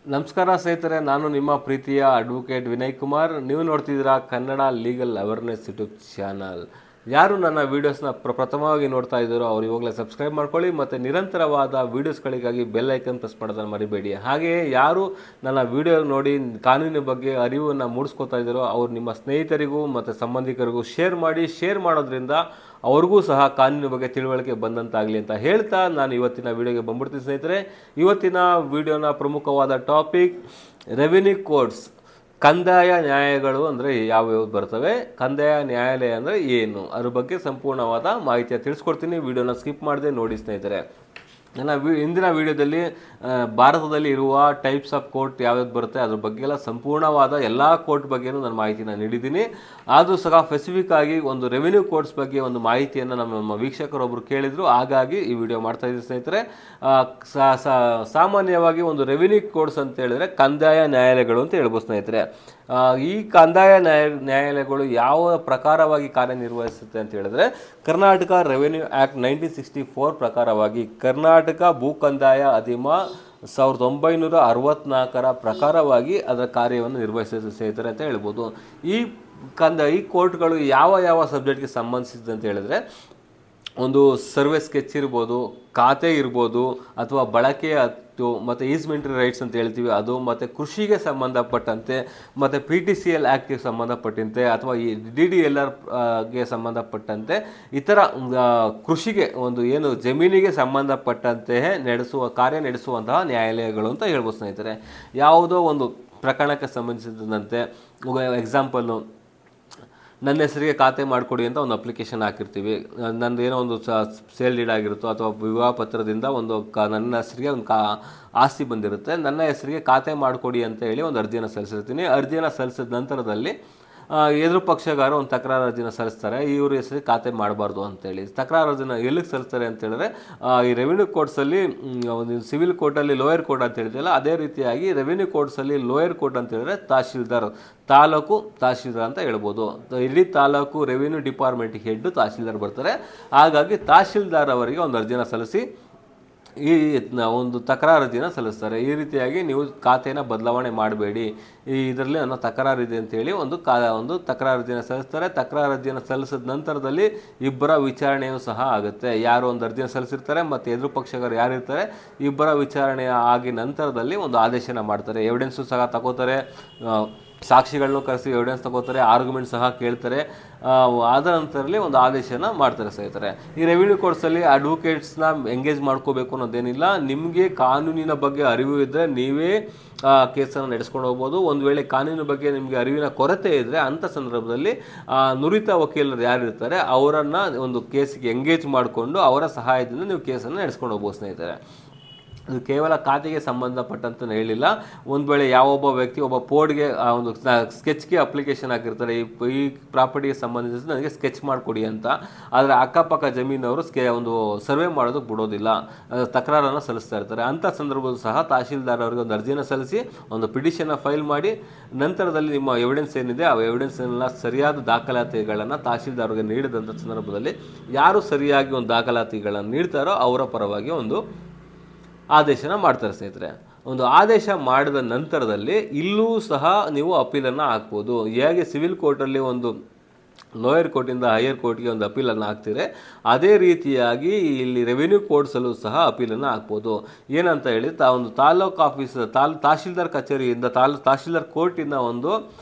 ನಮಸ್ಕಾರ ಸ್ನೇಹಿತರೆ, ನಾನು ನಿಮ್ಮ ಪ್ರೀತಿಯ ಅಡ್ವೊಕೇಟ್ ವಿನಯ್ ಕುಮಾರ್. ನೀವು ನೋಡ್ತಿದ್ದೀರಾ Kannada legal awareness YouTube channel. ಯಾರು ನನ್ನ ವೀಡಿಯೋಸ್ನ ಪ್ರಥಮವಾಗಿ ನೋಡ್ತಾ ಇದ್ದಾರೋ ಅವ್ರು ಇವಾಗಲೇ ಸಬ್ಸ್ಕ್ರೈಬ್ ಮಾಡ್ಕೊಳ್ಳಿ ಮತ್ತು ನಿರಂತರವಾದ ವೀಡಿಯೋಸ್ಗಳಿಗಾಗಿ ಬೆಲ್ ಐಕನ್ ಪ್ರೆಸ್ ಮಾಡೋದನ್ನು ಮರಿಬೇಡಿ. ಹಾಗೆಯೇ ಯಾರು ನನ್ನ ವೀಡಿಯೋ ನೋಡಿ ಕಾನೂನಿನ ಬಗ್ಗೆ ಅರಿವನ್ನು ಮೂಡಿಸ್ಕೊತಾ ಇದ್ದಾರೋ ಅವ್ರು ನಿಮ್ಮ ಸ್ನೇಹಿತರಿಗೂ ಮತ್ತು ಸಂಬಂಧಿಕರಿಗೂ ಶೇರ್ ಮಾಡೋದ್ರಿಂದ ಅವ್ರಿಗೂ ಸಹ ಕಾನೂನಿನ ಬಗ್ಗೆ ತಿಳುವಳಿಕೆ ಬಂದಂತಾಗಲಿ ಅಂತ ಹೇಳ್ತಾ ನಾನು ಇವತ್ತಿನ ವೀಡಿಯೋಗೆ ಬಂದ್ಬಿಡ್ತೀನಿ ಸ್ನೇಹಿತರೆ. ಇವತ್ತಿನ ವೀಡಿಯೋನ ಪ್ರಮುಖವಾದ ಟಾಪಿಕ್ ರೆವಿನ್ಯೂ ಕೋರ್ಟ್ಸ್, ಕಂದಾಯ ನ್ಯಾಯಾಲಯಗಳು ಅಂದರೆ ಯಾವ್ಯಾವ ಬರ್ತವೆ, ಕಂದಾಯ ನ್ಯಾಯಾಲಯ ಅಂದರೆ ಏನು, ಅದ್ರ ಬಗ್ಗೆ ಸಂಪೂರ್ಣವಾದ ಮಾಹಿತಿಯನ್ನು ತಿಳಿಸ್ಕೊಡ್ತೀನಿ. ವೀಡಿಯೋನ ಸ್ಕಿಪ್ ಮಾಡದೆ ನೋಡಿ ಸ್ನೇಹಿತರೆ. ನನ್ನ ಇಂದಿನ ವೀಡಿಯೋದಲ್ಲಿ ಭಾರತದಲ್ಲಿ ಇರುವ ಟೈಪ್ಸ್ ಆಫ್ ಕೋರ್ಟ್ ಯಾವ್ಯಾವ್ದು ಬರುತ್ತೆ ಅದ್ರ ಬಗ್ಗೆ ಎಲ್ಲ ಸಂಪೂರ್ಣವಾದ ಎಲ್ಲ ಕೋರ್ಟ್ ಬಗ್ಗೆನೂ ನಾನು ಮಾಹಿತಿನ ನೀಡಿದ್ದೀನಿ. ಆದರೂ ಸಹ ಸ್ಪೆಸಿಫಿಕ್ ಆಗಿ ಒಂದು ರೆವಿನ್ಯೂ ಕೋರ್ಟ್ಸ್ ಬಗ್ಗೆ ಒಂದು ಮಾಹಿತಿಯನ್ನು ನಮ್ಮ ವೀಕ್ಷಕರೊಬ್ಬರು ಕೇಳಿದರು, ಹಾಗಾಗಿ ಈ ವಿಡಿಯೋ ಮಾಡ್ತಾ ಇದ್ದೀನಿ ಸ್ನೇಹಿತರೆ. ಸಾಮಾನ್ಯವಾಗಿ ಒಂದು ರೆವಿನ್ಯೂ ಕೋರ್ಟ್ಸ್ ಅಂತ ಹೇಳಿದ್ರೆ ಕಂದಾಯ ನ್ಯಾಯಾಲಯಗಳು ಅಂತ ಹೇಳ್ಬೋದು ಸ್ನೇಹಿತರೆ. ಈ ಕಂದಾಯ ನ್ಯಾಯಾಲಯಗಳು ಯಾವ ಪ್ರಕಾರವಾಗಿ ಕಾರ್ಯನಿರ್ವಹಿಸುತ್ತೆ ಅಂತ ಹೇಳಿದ್ರೆ, ಕರ್ನಾಟಕ ರೆವಿನ್ಯೂ ಆ್ಯಕ್ಟ್ 1964 ಪ್ರಕಾರವಾಗಿ ಕರ್ನಾಟಕ ಭೂ ಕಂದಾಯ ಅಧಿಮ 1964 ಪ್ರಕಾರವಾಗಿ ಅದರ ಕಾರ್ಯವನ್ನು ನಿರ್ವಹಿಸುತ್ತೆ ಸ್ನೇಹಿತರೆ ಅಂತ ಹೇಳ್ಬೋದು. ಈ ಕೋರ್ಟ್ಗಳು ಯಾವ ಸಬ್ಜೆಕ್ಟ್ಗೆ ಸಂಬಂಧಿಸಿದೆ ಅಂತ ಹೇಳಿದ್ರೆ, ಒಂದು ಸರ್ವೆ ಸ್ಕೆಚ್ ಇರ್ಬೋದು, ಖಾತೆ ಇರ್ಬೋದು, ಅಥವಾ ಬಳಕೆ ಮತ್ತು ಈಸ್ಮೆಂಟ್ರಿ ರೈಟ್ಸ್ ಅಂತ ಹೇಳ್ತೀವಿ ಅದು, ಮತ್ತು ಕೃಷಿಗೆ ಸಂಬಂಧಪಟ್ಟಂತೆ, ಮತ್ತು PTCL ಆ್ಯಕ್ಟ್ಗೆ ಸಂಬಂಧಪಟ್ಟಂತೆ, ಅಥವಾ ಈ DDLRಗೆ ಸಂಬಂಧಪಟ್ಟಂತೆ ಇತರ ಕೃಷಿಗೆ ಒಂದು ಏನು ಜಮೀನಿಗೆ ಸಂಬಂಧಪಟ್ಟಂತೆ ಕಾರ್ಯ ನಡೆಸುವಂತಹ ನ್ಯಾಯಾಲಯಗಳು ಅಂತ ಹೇಳ್ಬೋದು ಸ್ನೇಹಿತರೆ. ಯಾವುದೋ ಒಂದು ಪ್ರಕರಣಕ್ಕೆ ಸಂಬಂಧಿಸಿದಂತೆ ಎಕ್ಸಾಂಪಲ್ಲು, ನನ್ನ ಹೆಸರಿಗೆ ಖಾತೆ ಮಾಡಿಕೊಡಿ ಅಂತ ಒಂದು ಅಪ್ಲಿಕೇಶನ್ ಹಾಕಿರ್ತೀವಿ. ನಂದು ಏನೋ ಒಂದು ಸೇಲ್ ಡೀಡ್ ಆಗಿರುತ್ತೋ ಅಥವಾ ವಿವಾಹ ಪತ್ರದಿಂದ ಒಂದು ನನ್ನ ಹೆಸರಿಗೆ ಒಂದು ಆಸ್ತಿ ಬಂದಿರುತ್ತೆ, ನನ್ನ ಹೆಸರಿಗೆ ಖಾತೆ ಮಾಡಿಕೊಡಿ ಅಂತ ಹೇಳಿ ಒಂದು ಅರ್ಜಿಯನ್ನು ಸಲ್ಲಿಸಿರ್ತೀನಿ. ಅರ್ಜಿಯನ್ನು ಸಲ್ಲಿಸಿದ ನಂತರದಲ್ಲಿ ಎದುರು ಪಕ್ಷಗಾರ ಒಂದು ತಕರಾರು ಅರ್ಜಿನ ಸಲ್ಲಿಸ್ತಾರೆ, ಇವ್ರ ಹೆಸರಿಗೆ ಖಾತೆ ಮಾಡಬಾರ್ದು ಅಂತೇಳಿ. ತಕರಾರು ಅರ್ಜಿನ ಎಲ್ಲಿಗೆ ಸಲ್ಲಿಸ್ತಾರೆ ಅಂತ ಹೇಳಿದ್ರೆ, ಈ ರೆವಿನ್ಯೂ ಕೋರ್ಟ್ಸಲ್ಲಿ ಒಂದು ಸಿವಿಲ್ ಕೋರ್ಟಲ್ಲಿ ಲೋಯರ್ ಕೋರ್ಟ್ ಅಂತ ಹೇಳಿದೆಯಲ್ಲ, ಅದೇ ರೀತಿಯಾಗಿ ರೆವಿನ್ಯೂ ಕೋರ್ಟ್ಸಲ್ಲಿ ಲೋಯರ್ ಕೋರ್ಟ್ ಅಂತ ಹೇಳಿದ್ರೆ ತಾಲೂಕು ತಹಶೀಲ್ದಾರ್ ಅಂತ ಹೇಳ್ಬೋದು. ಇಡೀ taluk revenue department head tahsildar ಬರ್ತಾರೆ. ಹಾಗಾಗಿ ತಹಶೀಲ್ದಾರ್ ಅವರಿಗೆ ಒಂದು ಅರ್ಜಿನ ಸಲ್ಲಿಸಿ ಈ ಒಂದು ತಕರಾರು ಅರ್ಜಿನ ಸಲ್ಲಿಸ್ತಾರೆ. ಈ ರೀತಿಯಾಗಿ ನೀವು ಖಾತೆನ ಬದಲಾವಣೆ ಮಾಡಬೇಡಿ, ಇದರಲ್ಲಿ ನನ್ನ ತಕರಾರಿದೆ ಅಂತೇಳಿ ಒಂದು ತಕರಾರು ಅರ್ಜಿನ ಸಲ್ಲಿಸ್ತಾರೆ. ತಕರಾರು ಅರ್ಜಿನ ಸಲ್ಲಿಸಿದ ನಂತರದಲ್ಲಿ ಇಬ್ಬರ ವಿಚಾರಣೆಯೂ ಸಹ ಆಗುತ್ತೆ. ಯಾರು ಒಂದು ಅರ್ಜಿನ ಸಲ್ಲಿಸಿರ್ತಾರೆ ಮತ್ತು ಎದುರು ಪಕ್ಷಗಾರರು ಯಾರಿರ್ತಾರೆ, ಇಬ್ಬರ ವಿಚಾರಣೆ ಆಗಿ ನಂತರದಲ್ಲಿ ಒಂದು ಆದೇಶನ ಮಾಡ್ತಾರೆ. ಎವಿಡೆನ್ಸು ಸಹ ತಗೋತಾರೆ, ಸಾಕ್ಷಿಗಳನ್ನೂ ಕರೆಸಿ ಎವಿಡೆನ್ಸ್ ತಗೋತಾರೆ, ಆರ್ಗ್ಯುಮೆಂಟ್ ಸಹ ಕೇಳ್ತಾರೆ. ಆದ ನಂತರದಲ್ಲಿ ಒಂದು ಆದೇಶನ ಮಾಡ್ತಾರೆ ಸ್ನೇಹಿತರೆ. ಈ ರೆವಿನ್ಯೂ ಕೋರ್ಟ್ಸಲ್ಲಿ ಅಡ್ವೊಕೇಟ್ಸ್ನ ಎಂಗೇಜ್ ಮಾಡ್ಕೋಬೇಕು ಅನ್ನೋದೇನಿಲ್ಲ. ನಿಮಗೆ ಕಾನೂನಿನ ಬಗ್ಗೆ ಅರಿವು ಇದ್ದರೆ ನೀವೇ ಕೇಸನ್ನು ನಡೆಸ್ಕೊಂಡು ಹೋಗ್ಬೋದು. ಒಂದು ವೇಳೆ ಕಾನೂನಿನ ಬಗ್ಗೆ ನಿಮಗೆ ಅರಿವಿನ ಕೊರತೆ ಇದ್ದರೆ ಅಂಥ ಸಂದರ್ಭದಲ್ಲಿ ನುರಿತ ವಕೀಲರು ಯಾರಿರ್ತಾರೆ ಅವರನ್ನು ಒಂದು ಕೇಸಿಗೆ ಎಂಗೇಜ್ ಮಾಡಿಕೊಂಡು ಅವರ ಸಹಾಯದಿಂದ ನೀವು ಕೇಸನ್ನು ನಡೆಸ್ಕೊಂಡು ಹೋಗ್ಬೋದು ಸ್ನೇಹಿತರೆ. ಅದು ಕೇವಲ ಖಾತೆಗೆ ಸಂಬಂಧಪಟ್ಟಂತ ಹೇಳಿಲ್ಲ. ಒಂದು ವೇಳೆ ಯಾವೊಬ್ಬ ವ್ಯಕ್ತಿ ಒಬ್ಬ ಪೋರ್ಡ್ಗೆ ಒಂದು ಸ್ಕೆಚ್ಗೆ ಅಪ್ಲಿಕೇಶನ್ ಹಾಕಿರ್ತಾರೆ, ಈ ಪ್ರಾಪರ್ಟಿಗೆ ಸಂಬಂಧಿಸಿ ನನಗೆ ಸ್ಕೆಚ್ ಮಾಡಿಕೊಡಿ ಅಂತ, ಆದರೆ ಅಕ್ಕಪಕ್ಕ ಜಮೀನವರು ಒಂದು ಸರ್ವೆ ಮಾಡೋದಕ್ಕೆ ಬಿಡೋದಿಲ್ಲ, ತಕರಾರನ್ನು ಸಲ್ಲಿಸ್ತಾ ಇರ್ತಾರೆ. ಅಂಥ ಸಂದರ್ಭದಲ್ಲೂ ಸಹ ತಹಶೀಲ್ದಾರ್ ಅವರಿಗೆ ಒಂದು ಅರ್ಜಿನ ಸಲ್ಲಿಸಿ ಒಂದು ಪಿಟಿಷನ್ನ ಫೈಲ್ ಮಾಡಿ ನಂತರದಲ್ಲಿ ನಿಮ್ಮ ಎವಿಡೆನ್ಸ್ ಏನಿದೆ ಆ ಎವಿಡೆನ್ಸ್ನೆಲ್ಲ ಸರಿಯಾದ ದಾಖಲಾತಿಗಳನ್ನು ತಹಶೀಲ್ದಾರ್ಗೆ ನೀಡಿದಂಥ ಸಂದರ್ಭದಲ್ಲಿ ಯಾರು ಸರಿಯಾಗಿ ಒಂದು ದಾಖಲಾತಿಗಳನ್ನು ನೀಡ್ತಾರೋ ಅವರ ಪರವಾಗಿ ಒಂದು ಆದೇಶನ ಮಾಡ್ತಾರೆ ಸ್ನೇಹಿತರೆ. ಒಂದು ಆದೇಶ ಮಾಡಿದ ನಂತರದಲ್ಲಿ ಇಲ್ಲೂ ಸಹ ನೀವು ಅಪೀಲನ್ನು ಹಾಕ್ಬೋದು. ಹೇಗೆ ಸಿವಿಲ್ ಕೋರ್ಟಲ್ಲಿ ಒಂದು ಲೋಯರ್ ಕೋರ್ಟಿಂದ ಹೈಯರ್ ಕೋರ್ಟ್ಗೆ ಒಂದು ಅಪೀಲನ್ನು ಹಾಕ್ತಿದ್ರೆ ಅದೇ ರೀತಿಯಾಗಿ ಇಲ್ಲಿ ರೆವಿನ್ಯೂ ಕೋರ್ಟ್ಸಲ್ಲೂ ಸಹ ಅಪೀಲನ್ನು ಹಾಕ್ಬೋದು. ಏನಂತ ಹೇಳಿ ಒಂದು ತಾಲೂಕು ಆಫೀಸ್ ತಹಶೀಲ್ದಾರ್ ಕಚೇರಿಯಿಂದ ತಹಶೀಲ್ದಾರ್ ಕೋರ್ಟಿಂದ ಒಂದು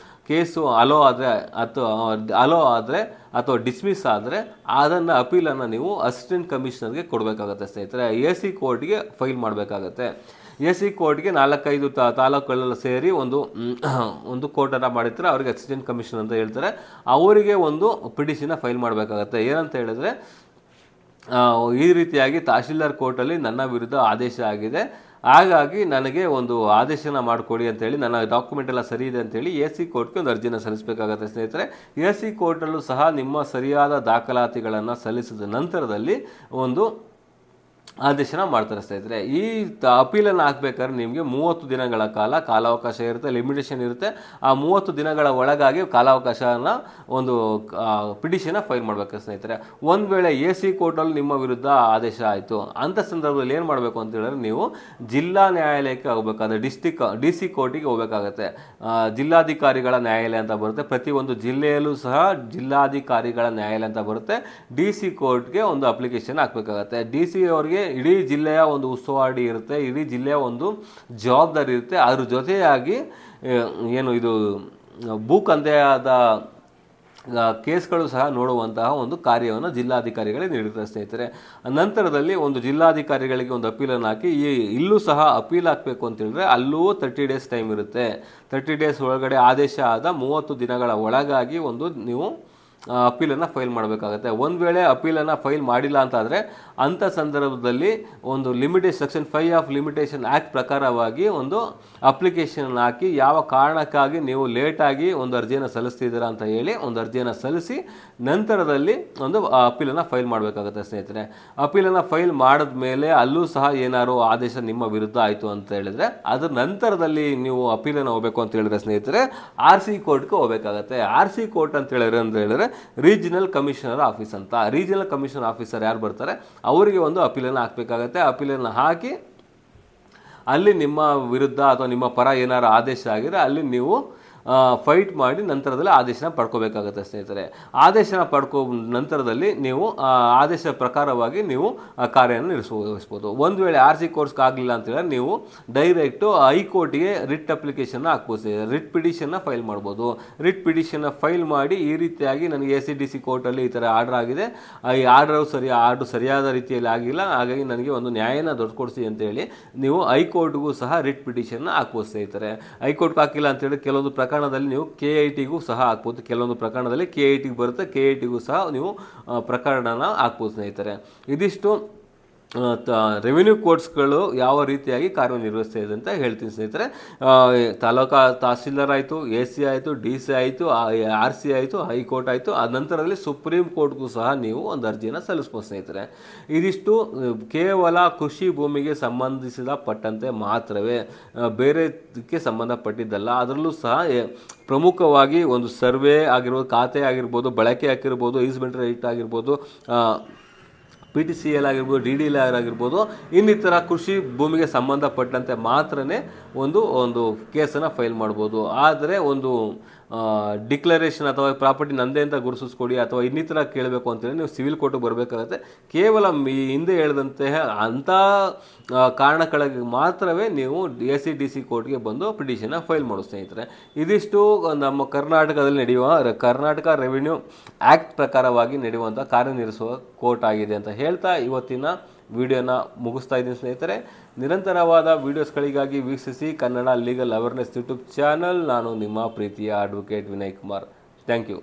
ಕೇಸು ಅಲೋ ಆದರೆ ಅಥವಾ ಡಿಸ್ಮಿಸ್ ಆದರೆ ಅದನ್ನು ಅಪೀಲನ್ನು ನೀವು ಅಸಿಸ್ಟೆಂಟ್ ಕಮಿಷನರ್ಗೆ ಕೊಡಬೇಕಾಗತ್ತೆ ಸ್ನೇಹಿತರೆ. AC ಕೋರ್ಟ್ಗೆ ಫೈಲ್ ಮಾಡಬೇಕಾಗತ್ತೆ. AC ಕೋರ್ಟ್ಗೆ 4-5 ತಾಲೂಕುಗಳೆಲ್ಲ ಸೇರಿ ಒಂದು ಕೋರ್ಟನ್ನು ಮಾಡಿರ್ತಾರೆ, ಅವರಿಗೆ ಅಸಿಸ್ಟೆಂಟ್ ಕಮಿಷನರ್ ಅಂತ ಹೇಳ್ತಾರೆ. ಅವರಿಗೆ ಒಂದು ಪಿಟಿಷನ್ನ ಫೈಲ್ ಮಾಡಬೇಕಾಗತ್ತೆ. ಏನಂತ ಹೇಳಿದ್ರೆ, ಈ ರೀತಿಯಾಗಿ ತಹಶೀಲ್ದಾರ್ ಕೋರ್ಟಲ್ಲಿ ನನ್ನ ವಿರುದ್ಧ ಆದೇಶ ಆಗಿದೆ, ಹಾಗಾಗಿ ನನಗೆ ಒಂದು ಆದೇಶನ ಮಾಡಿಕೊಡಿ ಅಂತೇಳಿ, ನನ್ನ ಡಾಕ್ಯುಮೆಂಟ್ ಎಲ್ಲ ಸರಿ ಇದೆ ಅಂತೇಳಿ AC ಕೋರ್ಟ್ಗೆ ಒಂದು ಅರ್ಜಿನ ಸಲ್ಲಿಸಬೇಕಾಗತ್ತೆ ಸ್ನೇಹಿತರೆ. AC ಕೋರ್ಟಲ್ಲೂ ಸಹ ನಿಮ್ಮ ಸರಿಯಾದ ದಾಖಲಾತಿಗಳನ್ನು ಸಲ್ಲಿಸಿದ ನಂತರದಲ್ಲಿ ಒಂದು ಆದೇಶನ ಮಾಡ್ತಾರೆ ಸ್ನೇಹಿತರೆ. ಈ ಅಪೀಲನ್ನು ಹಾಕ್ಬೇಕಾದ್ರೆ ನಿಮಗೆ 30 ದಿನಗಳ ಕಾಲಾವಕಾಶ ಇರುತ್ತೆ, ಲಿಮಿಟೇಷನ್ ಇರುತ್ತೆ. ಆ 30 ದಿನಗಳ ಒಳಗಾಗಿ ಕಾಲಾವಕಾಶನ ಒಂದು ಪಿಟಿಷನ್ನ ಫೈಲ್ ಮಾಡಬೇಕು ಸ್ನೇಹಿತರೆ. ಒಂದು ವೇಳೆ AC ಕೋರ್ಟಲ್ಲಿ ನಿಮ್ಮ ವಿರುದ್ಧ ಆದೇಶ ಆಯಿತು ಅಂಥ ಸಂದರ್ಭದಲ್ಲಿ ಏನು ಮಾಡಬೇಕು ಅಂತ ಹೇಳಿದ್ರೆ, ನೀವು ಜಿಲ್ಲಾ ನ್ಯಾಯಾಲಯಕ್ಕೆ ಹೋಗಬೇಕಾದ್ರೆ DC ಕೋರ್ಟಿಗೆ ಹೋಗಬೇಕಾಗತ್ತೆ. ಜಿಲ್ಲಾಧಿಕಾರಿಗಳ ನ್ಯಾಯಾಲಯ ಅಂತ ಬರುತ್ತೆ, ಪ್ರತಿಯೊಂದು ಜಿಲ್ಲೆಯಲ್ಲೂ ಸಹ ಜಿಲ್ಲಾಧಿಕಾರಿಗಳ ನ್ಯಾಯಾಲಯ ಅಂತ ಬರುತ್ತೆ. DC ಕೋರ್ಟ್ಗೆ ಒಂದು ಅಪ್ಲಿಕೇಶನ್ ಹಾಕಬೇಕಾಗತ್ತೆ. DC ಅವರಿಗೆ ಇಡೀ ಜಿಲ್ಲೆಯ ಒಂದು ಉಸ್ತುವಾರಿ ಇರುತ್ತೆ, ಇಡೀ ಜಿಲ್ಲೆಯ ಒಂದು ಜವಾಬ್ದಾರಿ ಇರುತ್ತೆ. ಅದ್ರ ಜೊತೆಯಾಗಿ ಏನು ಇದು ಭೂಕಂದಾಯದ ಕೇಸ್ಗಳು ಸಹ ನೋಡುವಂತಹ ಒಂದು ಕಾರ್ಯವನ್ನು ಜಿಲ್ಲಾಧಿಕಾರಿಗಳಿಗೆ ನೀಡುತ್ತೆ ಸ್ನೇಹಿತರೆ. ನಂತರದಲ್ಲಿ ಒಂದು ಜಿಲ್ಲಾಧಿಕಾರಿಗಳಿಗೆ ಒಂದು ಅಪೀಲನ್ನು ಹಾಕಿ ಇಲ್ಲೂ ಸಹ ಅಪೀಲ್ ಹಾಕಬೇಕು ಅಂತ ಹೇಳಿದ್ರೆ ಅಲ್ಲೂ 30 ಡೇಸ್ ಟೈಮ್ ಇರುತ್ತೆ. 30 ಡೇಸ್ ಒಳಗಡೆ ಆದೇಶ ಆದ 30 ದಿನಗಳ ಒಳಗಾಗಿ ಒಂದು ನೀವು ಅಪೀಲನ್ನು ಫೈಲ್ ಮಾಡಬೇಕಾಗತ್ತೆ. ಒಂದು ವೇಳೆ ಅಪೀಲನ್ನು ಫೈಲ್ ಮಾಡಿಲ್ಲ ಅಂತಾದರೆ ಅಂಥ ಸಂದರ್ಭದಲ್ಲಿ ಒಂದು ಸೆಕ್ಷನ್ 5 ಆಫ್ ಲಿಮಿಟೇಷನ್ ಆ್ಯಕ್ಟ್ ಪ್ರಕಾರವಾಗಿ ಒಂದು ಅಪ್ಲಿಕೇಶನ್ ಹಾಕಿ ಯಾವ ಕಾರಣಕ್ಕಾಗಿ ನೀವು ಲೇಟಾಗಿ ಒಂದು ಅರ್ಜಿಯನ್ನು ಸಲ್ಲಿಸ್ತಿದ್ದೀರಾ ಅಂತ ಹೇಳಿ ಒಂದು ಅರ್ಜಿಯನ್ನು ಸಲ್ಲಿಸಿ ನಂತರದಲ್ಲಿ ಒಂದು ಅಪೀಲನ್ನು ಫೈಲ್ ಮಾಡಬೇಕಾಗುತ್ತೆ ಸ್ನೇಹಿತರೆ. ಅಪೀಲನ್ನು ಫೈಲ್ ಮಾಡಿದ ಮೇಲೆ ಅಲ್ಲೂ ಸಹ ಏನಾದ್ರು ಆದೇಶ ನಿಮ್ಮ ವಿರುದ್ಧ ಆಯಿತು ಅಂತ ಹೇಳಿದ್ರೆ ಅದರ ನಂತರದಲ್ಲಿ ನೀವು ಅಪೀಲನ್ನು ಹೋಗಬೇಕು ಅಂತ ಹೇಳಿದ್ರೆ ಸ್ನೇಹಿತರೆ RC ಕೋರ್ಟ್ಗೆ ಹೋಗಬೇಕಾಗತ್ತೆ. RC ಕೋರ್ಟ್ ಅಂತ ಹೇಳಿದ್ರೆ ರೀಜನಲ್ ಕಮಿಷನರ್ ಆಫೀಸ್ ಅಂತ. ರೀಜನಲ್ ಕಮಿಷನರ್ ಆಫೀಸರ್ ಯಾರು ಬರ್ತಾರೆ ಅವರಿಗೆ ಒಂದು ಅಪೀಲನ್ನು ಹಾಕಬೇಕಾಗತ್ತೆ. ಅಪೀಲನ್ನು ಹಾಕಿ ಅಲ್ಲಿ ನಿಮ್ಮ ವಿರುದ್ಧ ಅಥವಾ ನಿಮ್ಮ ಪರ ಏನಾರು ಆದೇಶ ಆಗಿದ್ರೆ ಅಲ್ಲಿ ನೀವು ಫೈಟ್ ಮಾಡಿ ನಂತರದಲ್ಲಿ ಆದೇಶನ ಪಡ್ಕೋಬೇಕಾಗುತ್ತೆ ಸ್ನೇಹಿತರೆ. ಆದೇಶನ ಪಡ್ಕೋ ನಂತರದಲ್ಲಿ ನೀವು ಆದೇಶ ಪ್ರಕಾರವಾಗಿ ನೀವು ಕಾರ್ಯವನ್ನು ನಿರ್ವಹಿಸ್ಬೋದು. ಒಂದು ವೇಳೆ RC ಕೋರ್ಟ್ಸ್ಗೆ ಆಗಲಿಲ್ಲ ಅಂತ ಹೇಳಿದ್ರೆ ನೀವು ಡೈರೆಕ್ಟು ಹೈಕೋರ್ಟಿಗೆ ರಿಟ್ ಅಪ್ಲಿಕೇಶನ್ನ ಹಾಕ್ಬೋದು, ರಿಟ್ ಪಿಟಿಷನ್ನ ಫೈಲ್ ಮಾಡ್ಬೋದು. ರಿಟ್ ಪಿಟಿಷನ್ನ ಫೈಲ್ ಮಾಡಿ ಈ ರೀತಿಯಾಗಿ ನನಗೆ ACDC ಕೋರ್ಟಲ್ಲಿ ಈ ಥರ ಆರ್ಡರ್ ಆಗಿದೆ, ಈ ಆರ್ಡರ್ ಸರಿಯಾದ ರೀತಿಯಲ್ಲಿ ಆಗಿಲ್ಲ, ಹಾಗಾಗಿ ನನಗೆ ಒಂದು ನ್ಯಾಯನ ದೊರಕಿಸಿ ಅಂತೇಳಿ ನೀವು ಹೈಕೋರ್ಟ್ಗೂ ಸಹ ರಿಟ್ ಪಿಟಿಷನ್ನ ಹಾಕ್ಬೋದು ಸ್ನೇಹಿತರೆ. ಹೈಕೋರ್ಟ್ಗೆ ಹಾಕಿಲ್ಲ ಅಂತೇಳಿ ಕೆಲವೊಂದು ಪ್ರಕರಣದಲ್ಲಿ ನೀವು KITಗೂ ಸಹ ಹಾಕ್ಬೋದು. ಕೆಲವೊಂದು ಪ್ರಕರಣದಲ್ಲಿ KITಗೆ ಬರುತ್ತೆ, KITಗೂ ಸಹ ನೀವು ಪ್ರಕರಣನ ಹಾಕ್ಬೋದು ಸ್ನೇಹಿತರೆ. ಇದಿಷ್ಟು ರೆವಿನ್ಯೂ ಕೋರ್ಟ್ಸ್ಗಳು ಯಾವ ರೀತಿಯಾಗಿ ಕಾರ್ಯನಿರ್ವಹಿಸ್ತಾ ಇದೆ ಅಂತ ಹೇಳ್ತೀನಿ ಸ್ನೇಹಿತರೆ. ತಹಸೀಲ್ದಾರ್ ಆಯಿತು, AC ಆಯಿತು, DC ಆಯಿತು, RC ಆಯಿತು, ಹೈಕೋರ್ಟ್ ಆಯಿತು, ಆ ನಂತರದಲ್ಲಿ ಸುಪ್ರೀಂ ಕೋರ್ಟ್ಗೂ ಸಹ ನೀವು ಒಂದು ಅರ್ಜಿಯನ್ನು ಸಲ್ಲಿಸ್ಬೋದು ಸ್ನೇಹಿತರೆ. ಇದಿಷ್ಟು ಕೇವಲ ಕೃಷಿ ಭೂಮಿಗೆ ಸಂಬಂಧಿಸಿದ ಪಟ್ಟಂತೆ ಮಾತ್ರವೇ, ಬೇರೆದಕ್ಕೆ ಸಂಬಂಧಪಟ್ಟಿದ್ದಲ್ಲ. ಅದರಲ್ಲೂ ಸಹ ಪ್ರಮುಖವಾಗಿ ಒಂದು ಸರ್ವೆ ಆಗಿರ್ಬೋದು, ಖಾತೆ ಆಗಿರ್ಬೋದು, ಬಳಕೆ ಆಗಿರ್ಬೋದು, ಈಸ್ಮೆಂಟ್ ರೈಟ್ ಆಗಿರ್ಬೋದು, PTCL ಆಗಿರ್ಬೋದು, DDLR ಆಗಿರ್ಬೋದು, ಇನ್ನಿತರ ಕೃಷಿ ಭೂಮಿಗೆ ಸಂಬಂಧಪಟ್ಟಂತೆ ಮಾತ್ರನೇ ಒಂದು ಕೇಸನ್ನು ಫೈಲ್ ಮಾಡ್ಬೋದು. ಆದರೆ ಒಂದು ಡಿಕ್ಲರೇಷನ್ ಅಥವಾ ಪ್ರಾಪರ್ಟಿ ನಂದೇ ಅಂತ ಗುರುತಿಸ್ಕೊಡಿ ಅಥವಾ ಇನ್ನಿತರ ಕೇಳಬೇಕು ಅಂತೇಳಿ ನೀವು ಸಿವಿಲ್ ಕೋರ್ಟಿಗೆ ಬರಬೇಕಾಗತ್ತೆ. ಕೇವಲ ಈ ಹಿಂದೆ ಹೇಳಿದಂತೆ ಅಂಥ ಕಾರಣಗಳಿಗೆ ಮಾತ್ರವೇ ನೀವು ACDC ಕೋರ್ಟ್ಗೆ ಬಂದು ಪಿಟಿಷನ್ನ ಫೈಲ್ ಮಾಡೋ ಸ್ನೇಹಿತರೆ. ಇದಿಷ್ಟು ನಮ್ಮ ಕರ್ನಾಟಕದಲ್ಲಿ ನಡೆಯುವ ಕರ್ನಾಟಕ ರೆವಿನ್ಯೂ ಆ್ಯಕ್ಟ್ ಪ್ರಕಾರವಾಗಿ ನಡೆಯುವಂಥ ಕಾರ್ಯನಿರ್ವಹಿಸುವ ಕೋರ್ಟ್ ಆಗಿದೆ ಅಂತ ಹೇಳ್ತಾ ಇವತ್ತಿನ ವಿಡಿಯೋನ ಮುಗಿಸ್ತಾ ಇದ್ದೀನಿ ಸ್ನೇಹಿತರೆ. ನಿರಂತರವಾದ ವಿಡಿಯೋಸ್ಗಳಿಗಾಗಿ ವೀಕ್ಷಿಸಿ Kannada legal awareness YouTube channel. ನಾನು ನಿಮ್ಮ ಪ್ರೀತಿಯ advocate Vinay Kumar. Thank you.